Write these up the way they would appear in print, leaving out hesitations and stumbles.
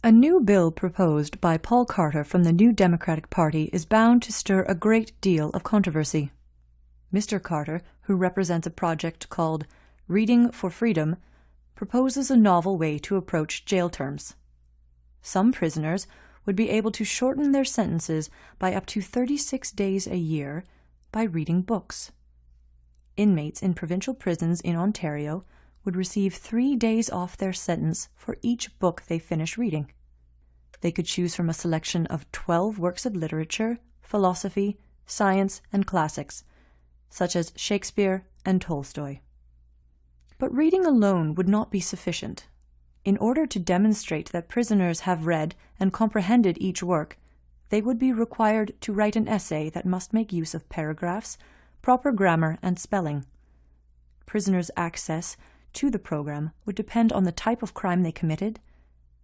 A new bill proposed by Paul Carter from the New Democratic Party is bound to stir a great deal of controversy. Mr. Carter, who represents a project called Reading for Freedom, proposes a novel way to approach jail terms. Some prisoners would be able to shorten their sentences by up to 36 days a year by reading books. Inmates in provincial prisons in Ontario would receive 3 days off their sentence for each book they finish reading. They could choose from a selection of 12 works of literature, philosophy, science, and classics, such as Shakespeare and Tolstoy. But reading alone would not be sufficient. In order to demonstrate that prisoners have read and comprehended each work, they would be required to write an essay that must make use of paragraphs, proper grammar, and spelling. Prisoners' access to the program would depend on the type of crime they committed,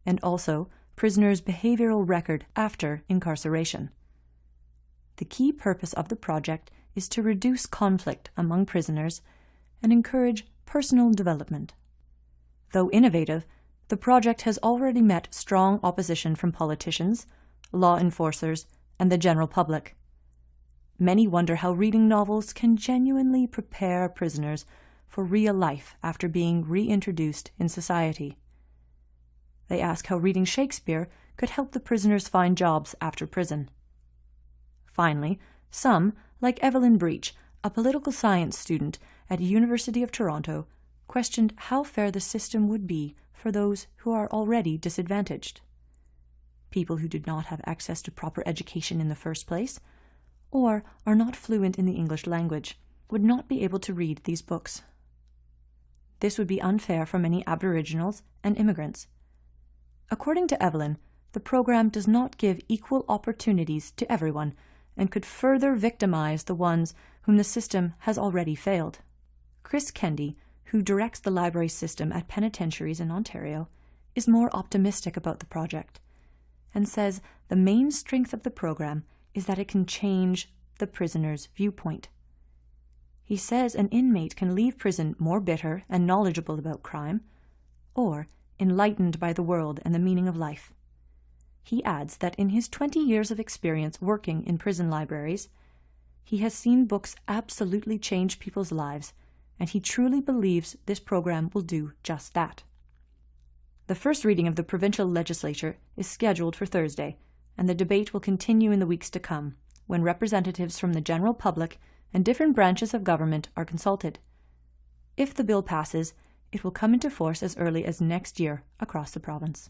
and also prisoners' behavioral record after incarceration. The key purpose of the project is to reduce conflict among prisoners and encourage personal development. Though innovative, the project has already met strong opposition from politicians, law enforcers, and the general public. Many wonder how reading novels can genuinely prepare prisoners for real life after being reintroduced in society. They ask how reading Shakespeare could help the prisoners find jobs after prison. Finally, some, like Evelyn Breach, a political science student at University of Toronto, questioned how fair the system would be for those who are already disadvantaged. People who did not have access to proper education in the first place, or are not fluent in the English language, would not be able to read these books. This would be unfair for many Aboriginals and immigrants. According to Evelyn, the program does not give equal opportunities to everyone and could further victimize the ones whom the system has already failed. Chris Kendi, who directs the library system at penitentiaries in Ontario, is more optimistic about the project and says the main strength of the program is that it can change the prisoner's viewpoint. He says an inmate can leave prison more bitter and knowledgeable about crime, or enlightened by the world and the meaning of life. He adds that in his 20 years of experience working in prison libraries, he has seen books absolutely change people's lives, and he truly believes this program will do just that. The first reading of the provincial legislature is scheduled for Thursday, and the debate will continue in the weeks to come, when representatives from the general public and different branches of government are consulted. If the bill passes, it will come into force as early as next year across the province.